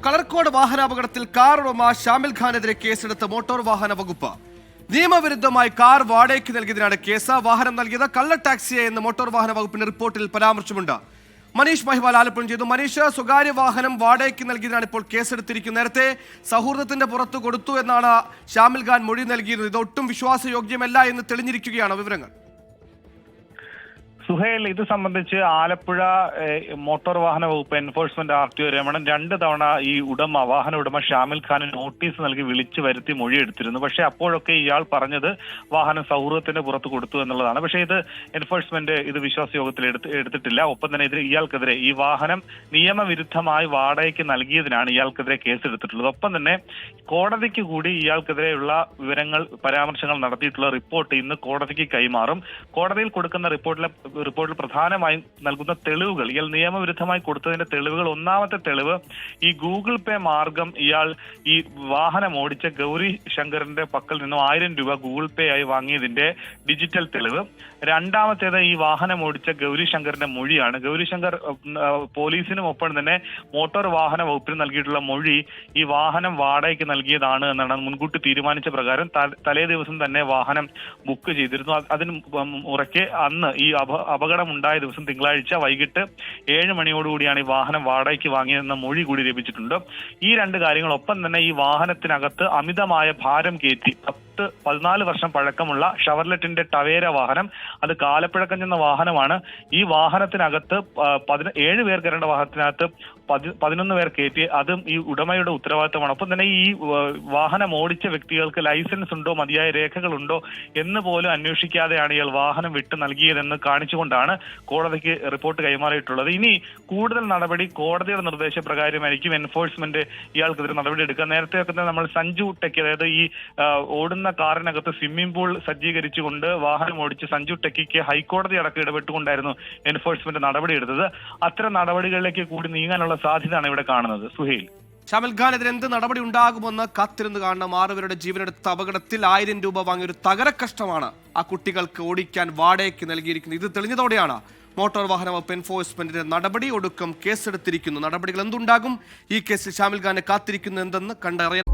കളർക്കോട് വാഹനാപകടത്തിൽ കാർ ഉടമ ഷാമിൽ ഖാനെതിരെ കേസെടുത്ത മോട്ടോർ വാഹന വകുപ്പ്. നിയമവിരുദ്ധമായി കാർ വാടകയ്ക്ക് നൽകിയതിനാണ് കേസ്. വാഹനം നൽകിയത് കള്ള ടാക്സിയെ എന്ന് മോട്ടോർ വാഹന വകുപ്പിന്റെ റിപ്പോർട്ടിൽ പരാമർശമുണ്ട്. മനീഷ് മഹിവാൽ ആലപ്പുഴ ചെയ്തു. മനീഷ്, സ്വകാര്യ വാഹനം വാടകയ്ക്ക് നൽകിയതിനാണ് ഇപ്പോൾ കേസെടുത്തിരിക്കുന്നത്. നേരത്തെ സൗഹൃദത്തിന്റെ പുറത്ത് കൊടുത്തു എന്നാണ് ഷാമിൽ ഖാൻ മൊഴി നൽകിയിരുന്നത്. ഇതൊട്ടും വിശ്വാസയോഗ്യമല്ല എന്ന് തെളിഞ്ഞിരിക്കുകയാണ് വിവരങ്ങൾ. സുഹേൽ, ഇത് സംബന്ധിച്ച് ആലപ്പുഴ മോട്ടോർ വാഹന വകുപ്പ് എൻഫോഴ്സ്മെന്റ് RTO രമണൻ 2 തവണ ഈ വാഹന ഉടമ ഷാമിൽ ഖാന് നോട്ടീസ് നൽകി വിളിച്ചു വരുത്തി മൊഴിയെടുത്തിരുന്നു. പക്ഷെ അപ്പോഴൊക്കെ ഇയാൾ പറഞ്ഞത് വാഹനം സൗഹൃദത്തിന്റെ പുറത്ത് കൊടുത്തു എന്നുള്ളതാണ്. പക്ഷേ ഇത് എൻഫോഴ്സ്മെന്റ് ഇത് വിശ്വാസയോഗത്തിൽ എടുത്തിട്ടില്ല. ഒപ്പം തന്നെ ഇയാൾക്കെതിരെ ഈ വാഹനം നിയമവിരുദ്ധമായി വാടകയ്ക്ക് നൽകിയതിനാണ് ഇയാൾക്കെതിരെ കേസെടുത്തിട്ടുള്ളത്. ഒപ്പം തന്നെ കോടതിക്ക് കൂടി ഇയാൾക്കെതിരെയുള്ള വിവരങ്ങൾ പരാമർശങ്ങൾ നടത്തിയിട്ടുള്ള റിപ്പോർട്ട് ഇന്ന് കോടതിക്ക് കൈമാറും. കോടതിയിൽ കൊടുക്കുന്ന റിപ്പോർട്ടിൽ പ്രധാനമായും നൽകുന്ന തെളിവുകൾ, ഇയാൾ നിയമവിരുദ്ധമായി കൊടുത്തതിന്റെ തെളിവുകൾ, ഒന്നാമത്തെ തെളിവ് ഈ ഗൂഗിൾ പേ മാർഗം ഇയാൾ ഈ വാഹനം ഓടിച്ച ഗൗരി ശങ്കറിന്റെ പക്കൽ നിന്നും 1000 രൂപ ഗൂഗിൾ പേ ആയി വാങ്ങിയതിന്റെ ഡിജിറ്റൽ തെളിവ്. രണ്ടാമത്തേത് ഈ വാഹനം ഓടിച്ച ഗൗരി ശങ്കറിന്റെ മൊഴിയാണ്. ഗൗരി ശങ്കർ പോലീസിനും ഒപ്പം തന്നെ മോട്ടോർ വാഹന വകുപ്പിന് നൽകിയിട്ടുള്ള മൊഴി ഈ വാഹനം വാടകയ്ക്ക് നൽകിയതാണ് എന്നാണ് മുൻകൂട്ടി തീരുമാനിച്ച പ്രകാരം. തലേ ദിവസം തന്നെ വാഹനം ബുക്ക് ചെയ്തിരുന്നു. അതിന് ഉറക്കെ അന്ന് ഈ അപകടമുണ്ടായ ദിവസം തിങ്കളാഴ്ച വൈകിട്ട് 7 മണിയോടുകൂടിയാണ് ഈ വാഹനം വാടകയ്ക്ക് വാങ്ങിയതെന്ന മൊഴി കൂടി ലഭിച്ചിട്ടുണ്ട്. ഈ 2 കാര്യങ്ങളൊപ്പം തന്നെ ഈ വാഹനത്തിനകത്ത് അമിതമായ ഭാരം കയറ്റി 14 വർഷം പഴക്കമുള്ള ഷവർലെറ്റിന്റെ ടവേര വാഹനം, അത് കാലപ്പഴക്കം ചെന്ന വാഹനമാണ്. ഈ വാഹനത്തിനകത്ത് 7 പേർ കയറേണ്ട വാഹനത്തിനകത്ത് 11 പേർ കയറ്റി, അതും ഈ ഉടമയുടെ ഉത്തരവാദിത്തമാണ്. ഒപ്പം തന്നെ ഈ വാഹനം ഓടിച്ച വ്യക്തികൾക്ക് ലൈസൻസ് ഉണ്ടോ, മതിയായ രേഖകളുണ്ടോ എന്ന് പോലും അന്വേഷിക്കാതെയാണ് ഇയാൾ വാഹനം വിട്ടു നൽകിയതെന്ന് കാണിച്ചുകൊണ്ടാണ് കോടതിക്ക് റിപ്പോർട്ട് കൈമാറിയിട്ടുള്ളത്. ഇനി കൂടുതൽ നടപടി കോടതിയുടെ നിർദ്ദേശപ്രകാരമായിരിക്കും എൻഫോഴ്സ്മെന്റ് ഇയാൾക്കെതിരെ നടപടി എടുക്കുക. നേരത്തെ നമ്മൾ സഞ്ജു ടെക്കി, അതായത് ഈ ഓടുന്ന കാറിനകത്ത് സ്വിമ്മിംഗ് പൂൾ സജ്ജീകരിച്ചുകൊണ്ട് വാഹനം ഓടിച്ച് സഞ്ജു ടെക്കിക്ക് ഹൈക്കോടതി അടക്കം ഇടപെട്ടുകൊണ്ടായിരുന്നു എൻഫോഴ്സ്മെന്റ് നടപടിയെടുത്തത്. അത്തരം നടപടികളിലേക്ക് കൂടി നീങ്ങാനുള്ള സാധ്യതയാണ് ഇവിടെ കാണുന്നത്. സുഹൈൽ, ഷാമിൽ ഖാനെതിരെ എന്ത് നടപടി ഉണ്ടാകുമെന്ന് കാത്തിരുന്ന് കാണണം. 6 പേരുടെ ജീവനെടുത്ത അപകടത്തിൽ 1000 രൂപ വാങ്ങിയ ഒരു തകരക്കഷ്ടമാണ് ആ കുട്ടികൾക്ക് ഓടിക്കാൻ വാടകയ്ക്ക് നൽകിയിരിക്കുന്നത്. ഇത് തെളിഞ്ഞതോടെയാണ് മോട്ടോർ വാഹന വകുപ്പ് എൻഫോഴ്സ്മെന്റിന്റെ നടപടി. ഒടുക്കം കേസെടുത്തിരിക്കുന്നു. നടപടികൾ എന്തുണ്ടാകും? ഈ കേസിൽ ഷാമിൽ ഖാനെ കാത്തിരിക്കുന്നു എന്തെന്ന് കണ്ടറിയാൻ